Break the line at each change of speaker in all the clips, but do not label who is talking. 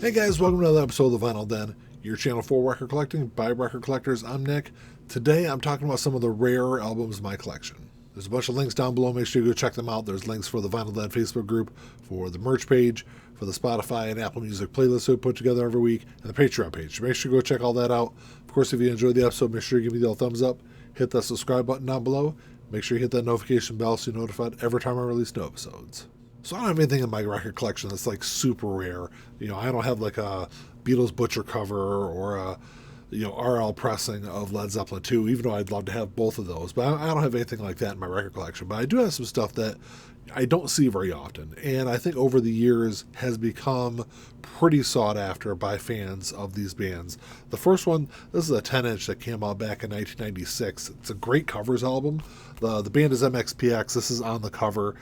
Hey guys, welcome to another episode of the Vinyl Den, your channel for record collecting by record collectors. I'm Nick. Today I'm talking about some of the rare albums in my collection. There's a bunch of links down below. Make sure you go check them out. There's links for the Vinyl Den Facebook group, for the merch page, for the Spotify and Apple Music playlist we put together every week, and the Patreon page. Make sure you go check all that out. Of course, if you enjoyed the episode, make sure you give me the old thumbs up. Hit that subscribe button down below. Make sure you hit that notification bell so you're notified every time I release new episodes. So I don't have anything in my record collection that's like super rare. You know, I don't have like a Beatles Butcher cover or a, RL pressing of Led Zeppelin 2, even though I'd love to have both of those. But I don't have anything like that in my record collection. But I do have some stuff that I don't see very often. And I think over the years has become pretty sought after by fans of these bands. The first one, this is a 10-inch that came out back in 1996. It's a great covers album. The band is MxPx. This is on the cover.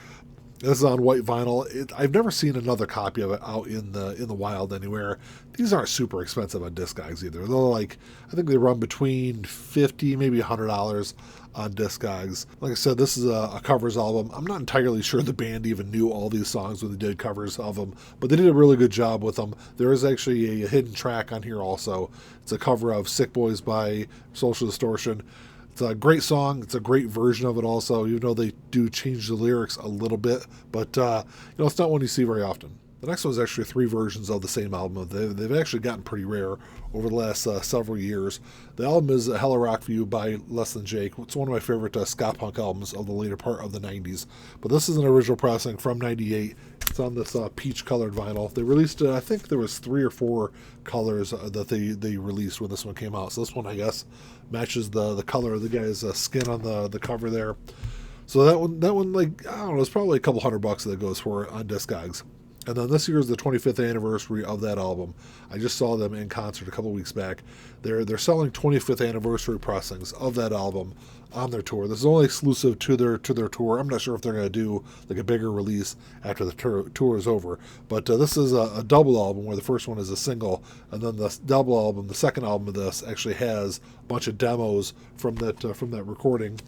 This is on white vinyl. I've never seen another copy of it out in the wild anywhere. These aren't super expensive on Discogs either. They're like, I think they run between $50, maybe $100 on Discogs. Like I said, this is a covers album. I'm not entirely sure the band even knew all these songs when they did covers of them, but they did a really good job with them. There is actually a hidden track on here also. It's a cover of Sick Boys by Social Distortion. It's a great song. It's a great version of it also, even though they do change the lyrics a little bit. But, it's not one you see very often. The next one is actually 3 versions of the same album. They've actually gotten pretty rare over the last several years. The album is Hella Rock View by Less Than Jake. It's one of my favorite ska punk albums of the later part of the 90s. But this is an original pressing from 98. It's on this peach-colored vinyl. They released it, I think there was 3 or 4 colors that they released when this one came out. So this one, I guess, matches the color of the guy's skin on the cover there. So that one, like, I don't know, it's probably a couple $100 that it goes for on Discogs. And then this year is the 25th anniversary of that album. I just saw them in concert a couple weeks back. They're selling 25th anniversary pressings of that album on their tour. This is only exclusive to their tour. I'm not sure if they're going to do like a bigger release after the tour is over. But this is a double album where the first one is a single, and then the double album, the second album of this, actually has a bunch of demos from that recording.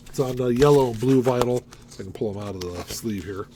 It's on yellow and blue vinyl. I can pull them out of the sleeve here.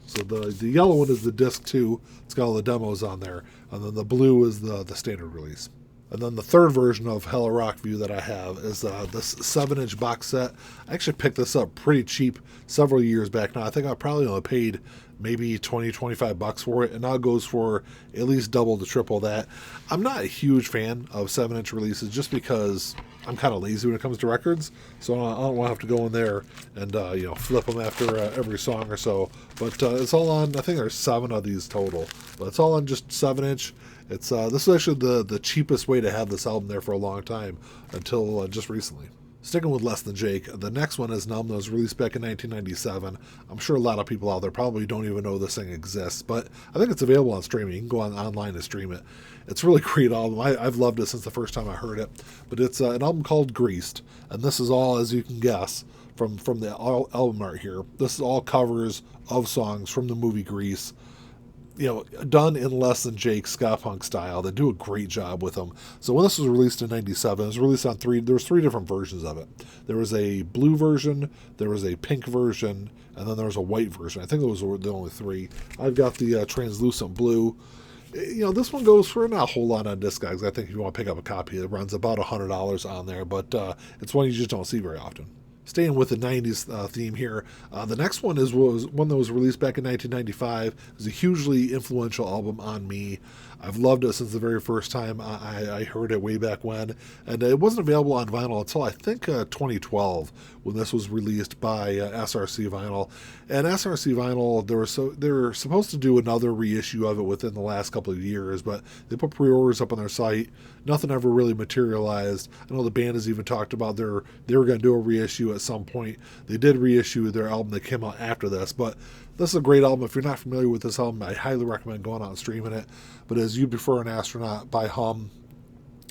So the yellow one is the disc 2. It's got all the demos on there. And then the blue is the standard release. And then the third version of Hella Rock View that I have is this 7-inch box set. I actually picked this up pretty cheap several years back now. I think I probably only paid maybe $20-25 for it, and now it goes for at least double to triple that. I'm not a huge fan of 7-inch releases just because I'm kind of lazy when it comes to records, so I don't want to have to go in there and flip them after every song or so. But it's all on, I think there's 7 of these total, but it's all on just 7-inch. It's this is actually the cheapest way to have this album there for a long time until just recently. Sticking with Less Than Jake, the next one is an album that was released back in 1997. I'm sure a lot of people out there probably don't even know this thing exists, but I think it's available on streaming. You can go online and stream it. It's a really great album. I've loved it since the first time I heard it. But it's an album called Greased, and this is all, as you can guess, from the album art here. This is all covers of songs from the movie Grease. Done in Less Than Jake ska punk style. They do a great job with them. So when this was released in 97, it was released on there was 3 different versions of it. There was a blue version, there was a pink version, and then there was a white version. I think those were the only 3. I've got the translucent blue. This one goes for not a whole lot on Discogs. I think if you want to pick up a copy, it runs about $100 on there, but it's one you just don't see very often. Staying with the 90s theme here, the next one was one that was released back in 1995. It was a hugely influential album on me. I've loved it since the very first time I heard it way back when. And it wasn't available on vinyl until I think 2012 when this was released by SRC Vinyl. And SRC Vinyl, they were supposed to do another reissue of it within the last couple of years, but they put pre-orders up on their site. Nothing ever really materialized. I know the band has even talked about they were going to do a reissue at some point. They did reissue their album that came out after this, but this is a great album. If you're not familiar with this album, I highly recommend going out and streaming it. But As You Prefer an Astronaut by Hum,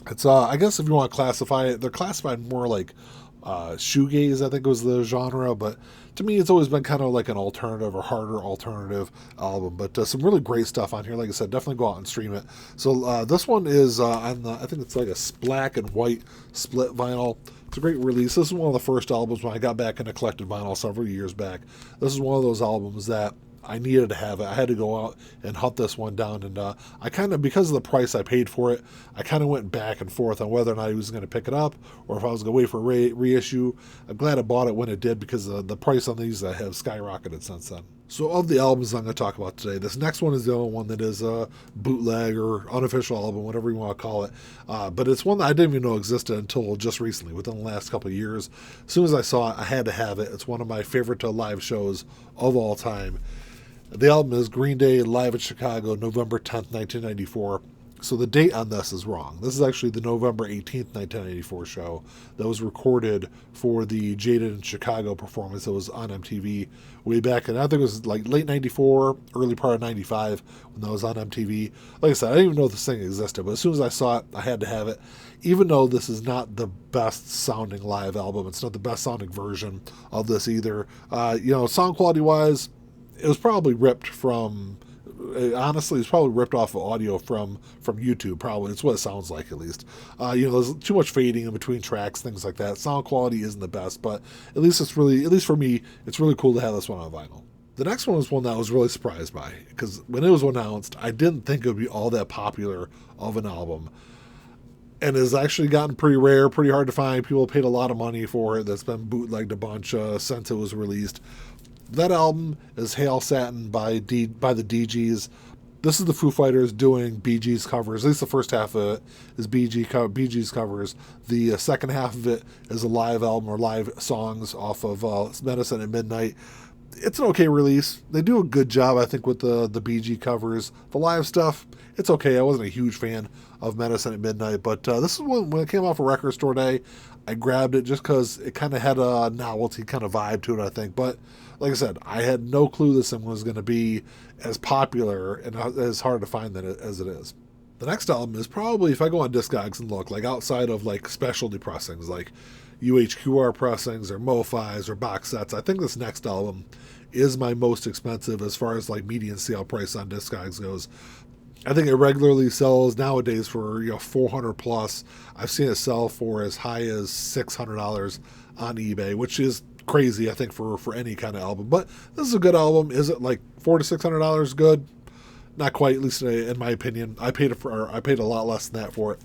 it's I guess if you want to classify it, they're classified more like shoegaze, I think was the genre, but to me it's always been kind of like an alternative or harder alternative album. But some really great stuff on here. Like I said, definitely go out and stream it. So this one is on I think it's like a black and white split vinyl. It's a great release. This is one of the first albums when I got back into collected vinyl several years back. This is one of those albums that I needed to have it. I had to go out and hunt this one down, and I kind of, because of the price I paid for it, I kind of went back and forth on whether or not I was going to pick it up or if I was going to wait for a reissue. I'm glad I bought it when it did, because the price on these have skyrocketed since then. So of the albums I'm going to talk about today, this next one is the only one that is a bootleg or unofficial album, whatever you want to call it. But it's one that I didn't even know existed until just recently, within the last couple of years. As soon as I saw it, I had to have it. It's one of my favorite live shows of all time. The album is Green Day Live at Chicago, November 10th, 1994. So the date on this is wrong. This is actually the November 18th, 1994 show that was recorded for the Jaded in Chicago performance that was on MTV way back. And I think it was like late 94, early part of 95 when that was on MTV. Like I said, I didn't even know this thing existed, but as soon as I saw it, I had to have it. Even though this is not the best sounding live album, it's not the best sounding version of this either. Sound quality wise, it was probably ripped from... Honestly, it's probably ripped off of audio from YouTube. Probably, it's what it sounds like, at least. There's too much fading in between tracks, things like that. Sound quality isn't the best, but at least for me, it's really cool to have this one on vinyl. The next one was one that I was really surprised by, because when it was announced, I didn't think it would be all that popular of an album. And has actually gotten pretty rare, pretty hard to find. People paid a lot of money for it. That's been bootlegged a bunch since it was released. That album is Hail Satin by the DGs. This is the Foo Fighters doing Bee Gees covers. At least the first half of it is Bee Gees covers. The second half of it is a live album or live songs off of Medicine at Midnight. It's an okay release. They do a good job, I think, with the Bee Gees covers. The live stuff, it's okay. I wasn't a huge fan of Medicine at Midnight, but this is one, when it came off a record store day, I grabbed it just because it kind of had a novelty kind of vibe to it, I think. But like I said, I had no clue this thing was going to be as popular and as hard to find as it is. The next album is probably, if I go on Discogs and look, like outside of like specialty pressings, like UHQR pressings or MoFis or box sets, I think this next album is my most expensive as far as like median sale price on Discogs goes. I think it regularly sells nowadays for $400 plus. I've seen it sell for as high as $600 on eBay, which is crazy, I think, for any kind of album. But this is a good album. Is it like $400 to $600 good? Not quite, at least in my opinion. I paid a lot less than that for it.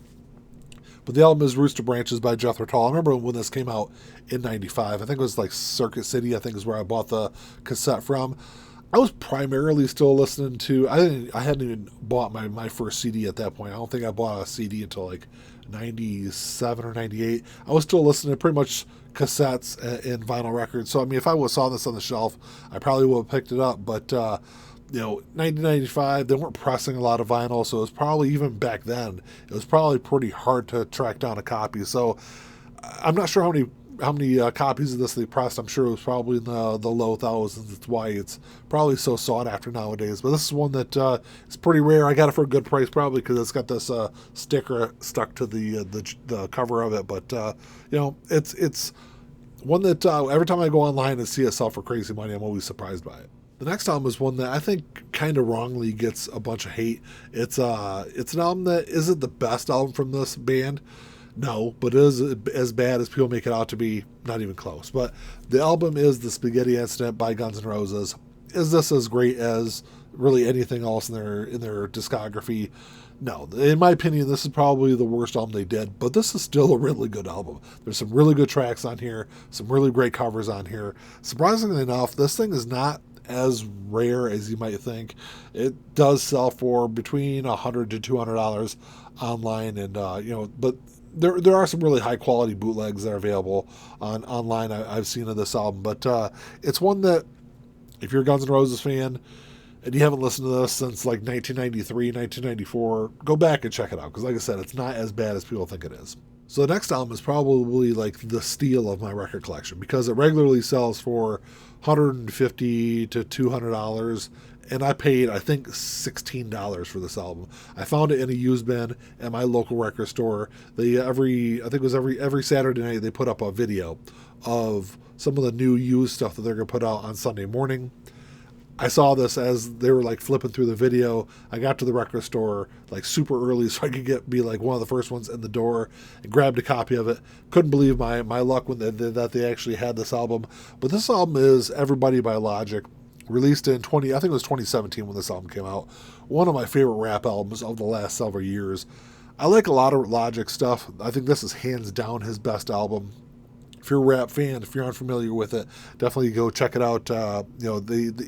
But the album is Rooster Branches by Jethro Tull. I remember when this came out in '95. I think it was like Circuit City, I think is where I bought the cassette from. I was primarily still listening to... I hadn't even bought my first CD at that point. I don't think I bought a CD until like 97 or 98. I was still listening to pretty much cassettes and vinyl records. So, I mean, if I saw this on the shelf, I probably would have picked it up. But, 1995, they weren't pressing a lot of vinyl. So, it was probably, even back then, it was probably pretty hard to track down a copy. So, I'm not sure how many copies of this they pressed. I'm sure it was probably in the low thousands. That's why it's probably so sought after nowadays. But this is one that is pretty rare. I got it for a good price, probably because it's got this sticker stuck to the cover of it. But it's one that every time I go online and see it sell for crazy money, I'm always surprised by it. The next album is one that I think kind of wrongly gets a bunch of hate. It's an album that isn't the best album from this band. No, but it is as bad as people make it out to be. Not even close. But the album is The Spaghetti Incident by Guns N' Roses. Is this as great as really anything else in their discography? No. In my opinion, this is probably the worst album they did, but this is still a really good album. There's some really good tracks on here, some really great covers on here. Surprisingly enough, this thing is not as rare as you might think. It does sell for between $100 to $200 online, and but there are some really high quality bootlegs that are available online. I've seen of this album, but it's one that if you're a Guns N' Roses fan and you haven't listened to this since like 1993, 1994, go back and check it out, because like I said, it's not as bad as people think it is. So the next album is probably like the steal of my record collection, because it regularly sells for $150 to $200, and I paid, I think, $16 for this album. I found it in a used bin at my local record store. They every Saturday night they put up a video of some of the new used stuff that they're going to put out on Sunday morning. I saw this as they were like flipping through the video. I got to the record store like super early so I could be like one of the first ones in the door, and grabbed a copy of it. Couldn't believe my luck that they actually had this album. But this album is Everybody by Logic. released in I think it was 2017 when this album came out. One of my favorite rap albums of the last several years. I like a lot of Logic stuff. I think this is hands down his best album. If you're a rap fan, if you're unfamiliar with it, definitely go check it out.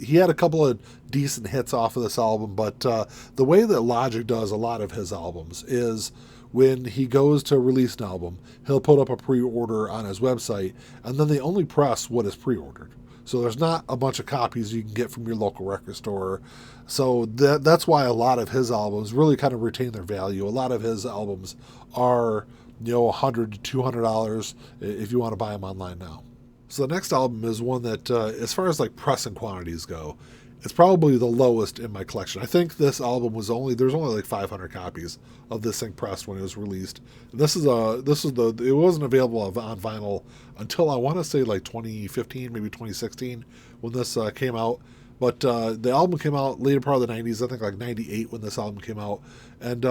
He had a couple of decent hits off of this album, but the way that Logic does a lot of his albums is when he goes to release an album, he'll put up a pre-order on his website, and then they only press what is pre-ordered. So there's not a bunch of copies you can get from your local record store. So that's why a lot of his albums really kind of retain their value. A lot of his albums are, $100 to $200 if you want to buy them online now. So the next album is one that, as far as like pressing quantities go, it's probably the lowest in my collection. I think this album there's only like 500 copies of this thing pressed when it was released. And it wasn't available on vinyl until I want to say like 2015, maybe 2016 when this came out. But the album came out later part of the 90s, I think like 98 when this album came out. And,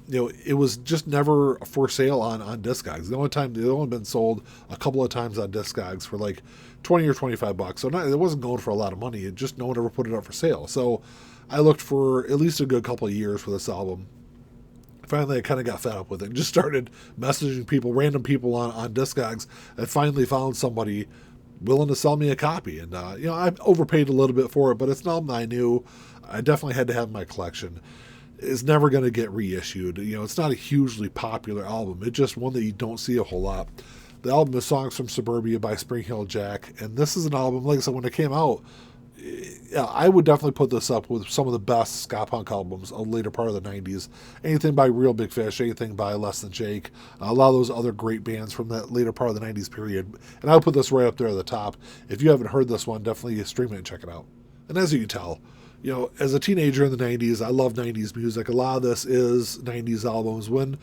it was just never for sale on Discogs. It only been sold a couple of times on Discogs for like 20 or 25 bucks. So it wasn't going for a lot of money. No one ever put it up for sale. So I looked for at least a good couple of years for this album. Finally, I kind of got fed up with it and just started messaging people, random people on Discogs, and finally found somebody willing to sell me a copy. And, I overpaid a little bit for it, but it's an album I knew I definitely had to have in my collection. It's never going to get reissued. It's not a hugely popular album. It's just one that you don't see a whole lot. The album is Songs from Suburbia by Spring Hill Jack. And this is an album, like I said, when it came out, I would definitely put this up with some of the best ska punk albums of the later part of the 90s. Anything by Real Big Fish, anything by Less Than Jake, a lot of those other great bands from that later part of the 90s period. And I would put this right up there at the top. If you haven't heard this one, definitely stream it and check it out. And as you can tell, as a teenager in the 90s, I love 90s music. A lot of this is 90s albums. When,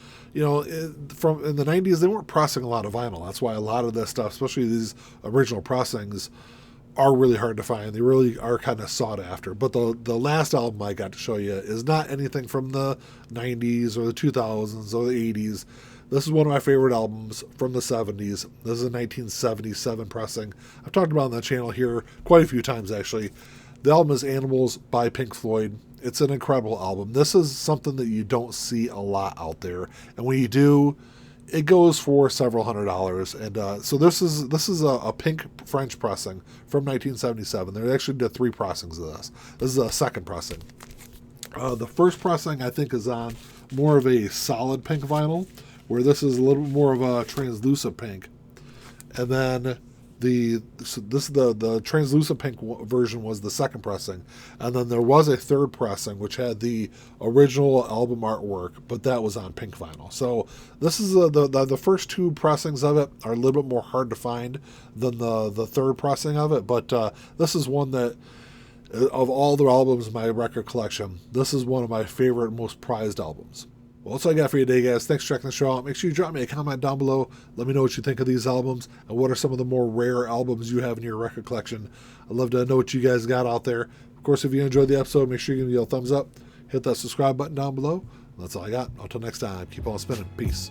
from in the 90s, they weren't pressing a lot of vinyl. That's why a lot of this stuff, especially these original pressings, are really hard to find. They really are kind of sought after. But the last album I got to show you is not anything from the 90s or the 2000s or the 80s. This is one of my favorite albums from the 70s. This is a 1977 pressing. I've talked about it on the channel here quite a few times, actually. The album is Animals by Pink Floyd. It's an incredible album. This is something that you don't see a lot out there. And when you do, it goes for several $100s. And so this is a pink French pressing from 1977. They actually did 3 pressings of this. This is a second pressing. The first pressing, I think, is on more of a solid pink vinyl, where this is a little more of a translucent pink. And then the translucent pink version was the second pressing, and then there was a third pressing which had the original album artwork, but that was on pink vinyl. So this is the first 2 pressings of it are a little bit more hard to find than the third pressing of it, but this is one that, of all the albums in my record collection, this is one of my favorite, most prized albums. Well, that's all I got for you today, guys. Thanks for checking the show out. Make sure you drop me a comment down below. Let me know what you think of these albums and what are some of the more rare albums you have in your record collection. I'd love to know what you guys got out there. Of course, if you enjoyed the episode, make sure you give me a thumbs up. Hit that subscribe button down below. That's all I got. Until next time, keep on spinning. Peace.